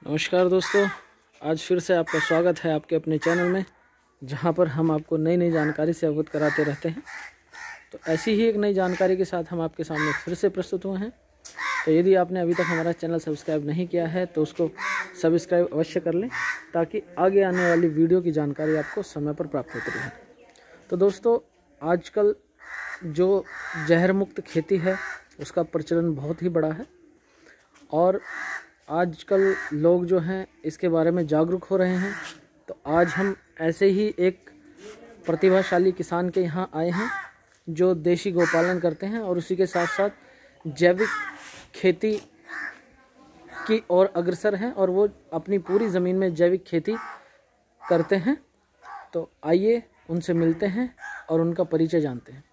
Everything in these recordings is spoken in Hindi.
नमस्कार दोस्तों, आज फिर से आपका स्वागत है आपके अपने चैनल में, जहां पर हम आपको नई नई जानकारी से अवगत कराते रहते हैं। तो ऐसी ही एक नई जानकारी के साथ हम आपके सामने फिर से प्रस्तुत हुए हैं। तो यदि आपने अभी तक हमारा चैनल सब्सक्राइब नहीं किया है तो उसको सब्सक्राइब अवश्य कर लें, ताकि आगे आने वाली वीडियो की जानकारी आपको समय पर प्राप्त होती रहे। तो दोस्तों, आजकल जो जहर मुक्त खेती है उसका प्रचलन बहुत ही बड़ा है और आजकल लोग जो हैं इसके बारे में जागरूक हो रहे हैं। तो आज हम ऐसे ही एक प्रतिभाशाली किसान के यहाँ आए हैं जो देशी गौपालन करते हैं और उसी के साथ साथ जैविक खेती की ओर अग्रसर हैं और वो अपनी पूरी ज़मीन में जैविक खेती करते हैं। तो आइए उनसे मिलते हैं और उनका परिचय जानते हैं।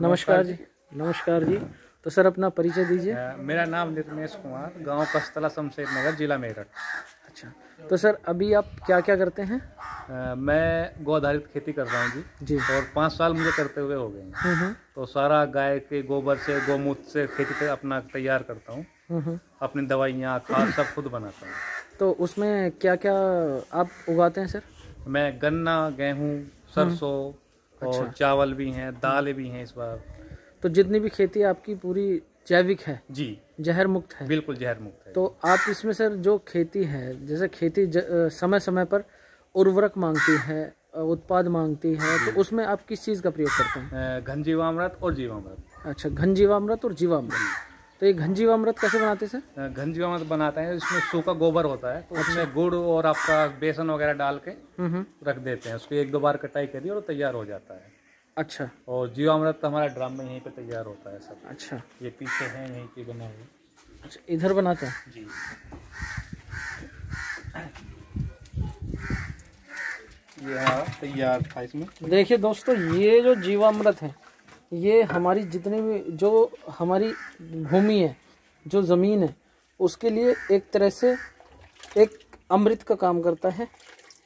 नमस्कार जी। नमस्कार जी। तो सर, अपना परिचय दीजिए। मेरा नाम निर्मेश कुमार, गांव कस्तला शमशेर नगर, जिला मेरठ। अच्छा, तो सर अभी आप क्या क्या करते हैं? मैं गौ आधारित खेती कर रहा हूँ जी और 5 साल मुझे करते हुए हो गए हैं। तो सारा गाय के गोबर से, गौमूत्र से खेती अपना तैयार करता हूँ। अपनी दवाइयाँ, खाद सब खुद बनाता हूँ। तो उसमें क्या क्या आप उगाते हैं सर? मैं गन्ना, गेहूँ, सरसों और चावल भी हैं, दालें भी हैं इस बार। तो जितनी भी खेती आपकी पूरी जैविक है जी, जहर मुक्त है? बिल्कुल जहर मुक्त है। तो आप इसमें सर जो खेती है, जैसे खेती समय समय पर उर्वरक मांगती है, उत्पाद मांगती है, तो उसमें आप किस चीज़ का प्रयोग करते हैं? घन जीवामृत और जीवामृत। अच्छा, घन जीवामृत और जीवामृत। तो ये घन जीवामृत कैसे बनाते हैं सर? घन जीवामृत बनाते हैं, इसमें सूखा गोबर होता है, तो उसमें गुड़ और आपका बेसन वगैरह डाल के रख देते हैं। उसको 1-2 बार कटाई करिए और तैयार हो जाता है। अच्छा। और जीवामृत हमारा ड्रम में यहीं पे तैयार होता है सब। अच्छा, ये पीछे है यहीं पे बना हुआ। अच्छा, इधर बनाते हैं जी। ये हमारा तैयार था इसमें। देखिए दोस्तों, ये जो जीवामृत है ये हमारी जितनी भी जो हमारी भूमि है, जो ज़मीन है, उसके लिए एक तरह से एक अमृत का काम करता है,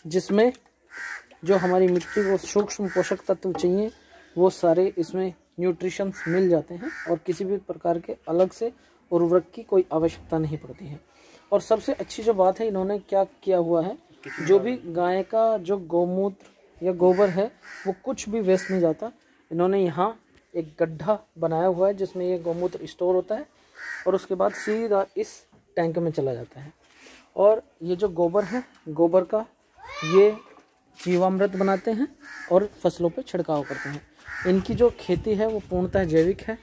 जिसमें जो हमारी मिट्टी को सूक्ष्म पोषक तत्व चाहिए वो सारे इसमें न्यूट्रिशंस मिल जाते हैं और किसी भी प्रकार के अलग से उर्वरक की कोई आवश्यकता नहीं पड़ती है। और सबसे अच्छी जो बात है, इन्होंने क्या किया हुआ है, जो भी गाय का जो गौमूत्र या गोबर है वो कुछ भी वेस्ट नहीं जाता। इन्होंने यहाँ एक गड्ढा बनाया हुआ है जिसमें ये गौमूत्र स्टोर होता है और उसके बाद सीधा इस टैंक में चला जाता है। और ये जो गोबर है, गोबर का ये जीवामृत बनाते हैं और फसलों पे छिड़काव करते हैं। इनकी जो खेती है वो पूर्णतः जैविक है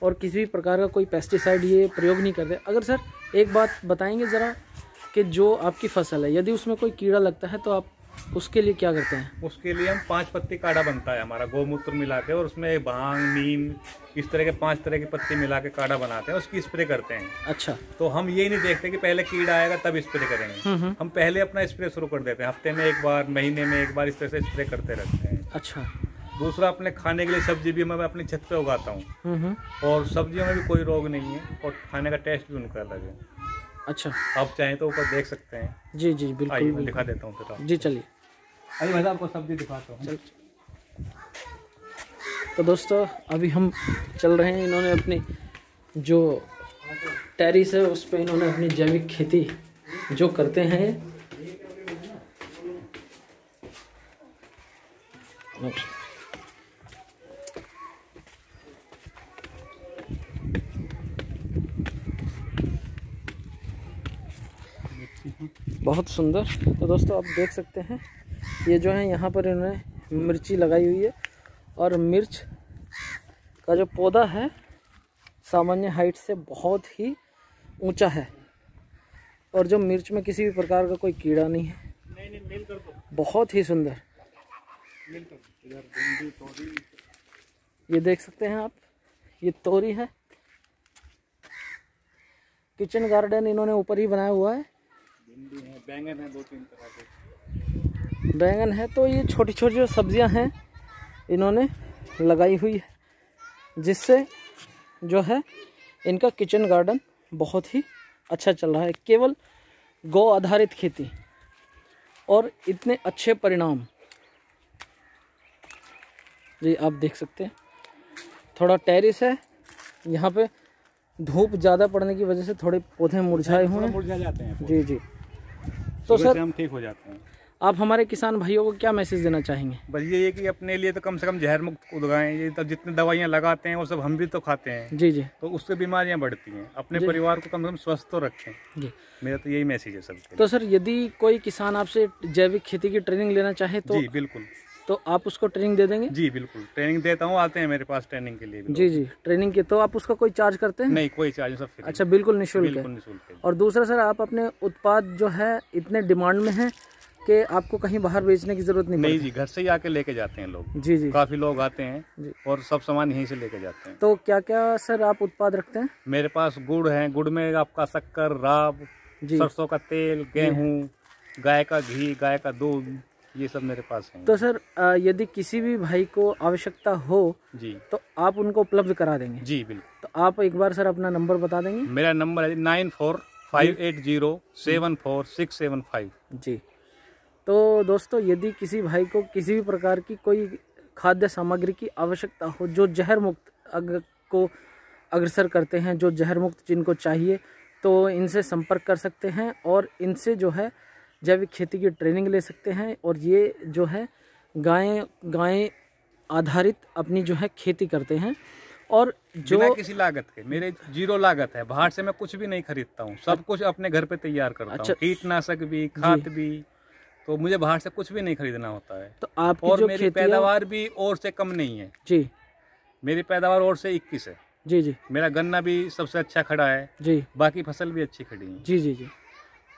और किसी भी प्रकार का कोई पेस्टिसाइड ये प्रयोग नहीं करते। अगर सर एक बात बताएंगे ज़रा कि जो आपकी फसल है, यदि उसमें कोई कीड़ा लगता है तो आप उसके लिए क्या करते हैं? उसके लिए हम 5 पत्ती काढ़ा बनता है हमारा, गौमूत्र मिला के, और उसमें भांग, नीम, इस तरह के 5 तरह की पत्ती मिला के काढ़ा बनाते हैं, उसकी स्प्रे करते हैं। अच्छा। तो हम ये नहीं देखते कि पहले कीड़ा आएगा तब स्प्रे करेंगे। हम पहले अपना स्प्रे शुरू कर देते हैं, हफ्ते में 1 बार, महीने में 1 बार, इस तरह से स्प्रे करते रहते हैं। अच्छा। दूसरा, अपने खाने के लिए सब्जी भी मैं अपनी छत पे उगाता हूँ और सब्जियों में भी कोई रोग नहीं है और खाने का टेस्ट भी उनका अलग है। अच्छा, आप चाहें तो ऊपर देख सकते हैं। जी जी बिल्कुल, मैं दिखा देता हूँ फिर। जी चलिए। अरे मैं आपको सब्जी दिखाता हूँ। तो दोस्तों, अभी हम चल रहे हैं। इन्होंने अपनी जो टेरिस है उस पर इन्होंने अपनी जैविक खेती जो करते हैं। बहुत सुंदर। तो दोस्तों, आप देख सकते हैं ये जो है यहाँ पर इन्होंने मिर्ची लगाई हुई है और मिर्च का जो पौधा है सामान्य हाइट से बहुत ही ऊंचा है और जो मिर्च में किसी भी प्रकार का कोई कीड़ा नहीं है। बहुत ही सुंदर। ये देख सकते हैं आप, ये तोरी है। किचन गार्डन इन्होंने ऊपर ही बनाया हुआ है। बैंगन है 2-3 तरह के। बैंगन है। तो ये छोटी छोटी जो सब्जियां हैं इन्होंने लगाई हुई है, जिससे जो है इनका किचन गार्डन बहुत ही अच्छा चल रहा है। केवल गौ आधारित खेती और इतने अच्छे परिणाम जी आप देख सकते हैं। थोड़ा टेरिस है यहाँ पे धूप ज़्यादा पड़ने की वजह से थोड़े पौधे मुरझाए हुए हैं, मुरझा जाते हैं। जी जी। तो सर हम ठीक हो जाते हैं। आप हमारे किसान भाइयों को क्या मैसेज देना चाहेंगे? बस ये है कि अपने लिए तो कम से कम जहर मुक्त उगाएं। ये तो जितनी दवाइयाँ लगाते हैं वो सब हम भी तो खाते हैं। जी जी। तो उससे बीमारियां बढ़ती हैं। अपने परिवार को कम से कम स्वस्थ तो रखें जी। मेरा तो यही मैसेज है सबके। तो सर यदि कोई किसान आपसे जैविक खेती की ट्रेनिंग लेना चाहे तो? जी बिल्कुल। तो आप उसको ट्रेनिंग दे देंगे? जी बिल्कुल, ट्रेनिंग देता हूँ, आते हैं मेरे पास ट्रेनिंग के लिए भी। जी जी, ट्रेनिंग के। तो आप उसका कोई चार्ज करते हैं? नहीं, कोई चार्ज, सब फ्री। अच्छा, बिल्कुल निःशुल्क है। और दूसरा सर, आप अपने उत्पाद जो है इतने डिमांड में है कि आपको कहीं बाहर बेचने की जरूरत नहीं जी, घर से ही आके लेके जाते हैं लोग। जी जी, काफी लोग आते हैं जी, और सब सामान यहीं से लेके जाते हैं। तो क्या क्या सर आप उत्पाद रखते हैं? मेरे पास गुड़ है, गुड़ में आपका शक्कर, राब, सरसों का तेल, गेहूँ, गाय का घी, गाय का दूध, ये सब मेरे पास है। तो सर यदि किसी भी भाई को आवश्यकता हो जी तो आप उनको उपलब्ध करा देंगे? जी बिल्कुल। तो आप एक बार सर अपना नंबर बता देंगे? मेरा नंबर है 9458074675 जी। तो दोस्तों, यदि किसी भाई को किसी भी प्रकार की कोई खाद्य सामग्री की आवश्यकता हो जो जहर मुक्त को अग्रसर करते हैं, जो जहर मुक्त जिनको चाहिए, तो इनसे संपर्क कर सकते हैं और इनसे जो है जैविक खेती की ट्रेनिंग ले सकते हैं। और ये जो है गाय आधारित अपनी जो है खेती करते हैं और जो बिना किसी लागत के, मेरे 0 लागत है। बाहर से मैं कुछ भी नहीं खरीदता हूँ, सब कुछ अपने घर पे तैयार करता हूँ। कीटनाशक भी, खाद भी, तो मुझे बाहर से कुछ भी नहीं खरीदना होता है। तो आपकी और जो मेरी पैदावार भी और से कम नहीं है जी। मेरी पैदावार और से 21 है जी जी। मेरा गन्ना भी सबसे अच्छा खड़ा है जी, बाकी फसल भी अच्छी खड़ी है जी जी जी।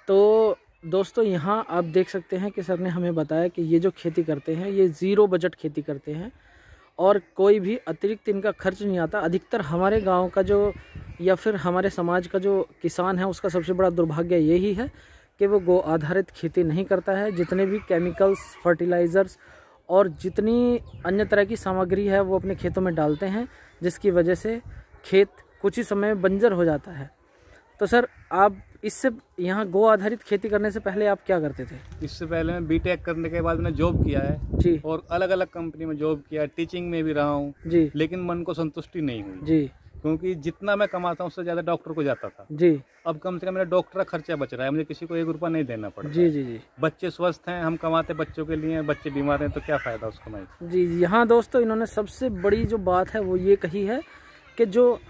तो दोस्तों, यहाँ आप देख सकते हैं कि सर ने हमें बताया कि ये जो खेती करते हैं ये 0 बजट खेती करते हैं और कोई भी अतिरिक्त इनका खर्च नहीं आता। अधिकतर हमारे गांव का जो या फिर हमारे समाज का जो किसान है उसका सबसे बड़ा दुर्भाग्य यही है कि वो गो आधारित खेती नहीं करता है। जितने भी केमिकल्स, फर्टिलाइज़र्स और जितनी अन्य तरह की सामग्री है वो अपने खेतों में डालते हैं, जिसकी वजह से खेत कुछ ही समय में बंजर हो जाता है। तो सर, आप इससे यहाँ गो आधारित खेती करने से पहले आप क्या करते थे? इससे पहले मैं बीटेक करने के बाद मैंने जॉब किया है जी, और अलग अलग कंपनी में जॉब किया है, टीचिंग में भी रहा हूँ जी, लेकिन मन को संतुष्टि नहीं हुई जी, क्योंकि जितना मैं कमाता हूँ उससे ज्यादा डॉक्टर को जाता था जी। अब कम से कम मेरा डॉक्टर का खर्चा बच रहा है, मुझे किसी को 1 रुपया नहीं देना पड़ता जी जी जी। बच्चे स्वस्थ हैं, हम कमाते बच्चों के लिए, बच्चे बीमार हैं तो क्या फायदा उस कमाई जी। यहाँ दोस्तों, इन्होंने सबसे बड़ी जो बात है वो ये कही है कि जो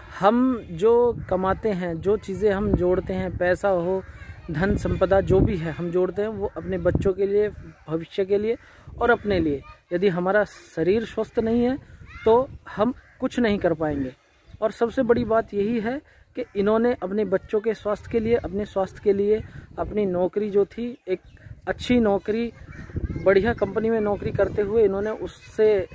कमाते हैं, जो चीज़ें हम जोड़ते हैं, पैसा हो, धन संपदा जो भी है हम जोड़ते हैं, वो अपने बच्चों के लिए, भविष्य के लिए और अपने लिए। यदि हमारा शरीर स्वस्थ नहीं है तो हम कुछ नहीं कर पाएंगे। और सबसे बड़ी बात यही है कि इन्होंने अपने बच्चों के स्वास्थ्य के लिए, अपने स्वास्थ्य के लिए अपनी नौकरी जो थी, एक अच्छी नौकरी, बढ़िया कंपनी में नौकरी करते हुए इन्होंने उससे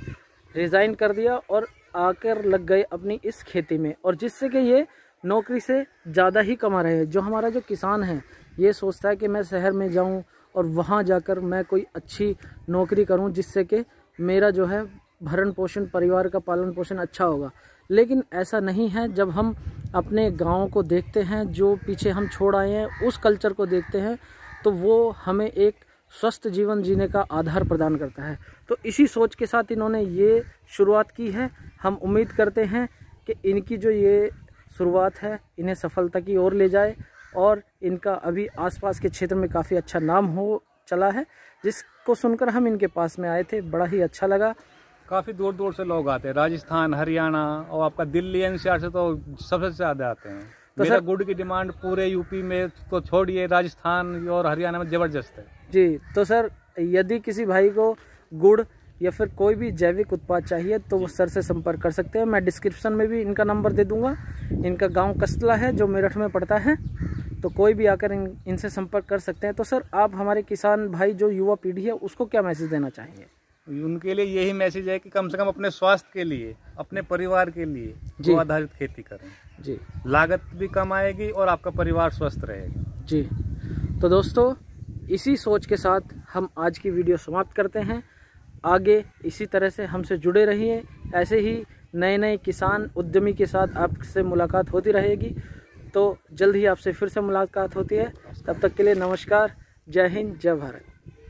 रिज़ाइन कर दिया और आकर लग गए अपनी इस खेती में, और जिससे कि ये नौकरी से ज़्यादा ही कमा रहे हैं। जो हमारा जो किसान है ये सोचता है कि मैं शहर में जाऊं और वहां जाकर मैं कोई अच्छी नौकरी करूं जिससे कि मेरा जो है भरण पोषण, परिवार का पालन पोषण अच्छा होगा, लेकिन ऐसा नहीं है। जब हम अपने गाँव को देखते हैं, जो पीछे हम छोड़ आए हैं, उस कल्चर को देखते हैं, तो वो हमें एक स्वस्थ जीवन जीने का आधार प्रदान करता है। तो इसी सोच के साथ इन्होंने ये शुरुआत की है। हम उम्मीद करते हैं कि इनकी जो ये शुरुआत है इन्हें सफलता की ओर ले जाए और इनका अभी आसपास के क्षेत्र में काफ़ी अच्छा नाम हो चला है, जिसको सुनकर हम इनके पास में आए थे। बड़ा ही अच्छा लगा। काफ़ी दूर दूर से लोग आते हैं, राजस्थान, हरियाणा और आपका दिल्ली, एनसीआर से तो सबसे ज़्यादा आते हैं। तो मेरा गुड़ की डिमांड पूरे यूपी में तो छोड़िए, राजस्थान और हरियाणा में ज़बरदस्त है जी। तो सर, यदि किसी भाई को गुड़ या फिर कोई भी जैविक उत्पाद चाहिए तो वो सर से संपर्क कर सकते हैं। मैं डिस्क्रिप्शन में भी इनका नंबर दे दूंगा। इनका गांव कस्तला है जो मेरठ में पड़ता है, तो कोई भी आकर इनसे संपर्क कर सकते हैं। तो सर, आप हमारे किसान भाई जो युवा पीढ़ी है उसको क्या मैसेज देना चाहेंगे? उनके लिए यही मैसेज है कि कम से कम अपने स्वास्थ्य के लिए, अपने परिवार के लिए गो आधारित खेती करें जी। लागत भी कम आएगी और आपका परिवार स्वस्थ रहेगा जी। तो दोस्तों, इसी सोच के साथ हम आज की वीडियो समाप्त करते हैं। आगे इसी तरह से हमसे जुड़े रहिए। ऐसे ही नए नए किसान उद्यमी के साथ आपसे मुलाकात होती रहेगी। तो जल्द ही आपसे फिर से मुलाकात होती है। तब तक के लिए नमस्कार। जय हिंद, जय भारत।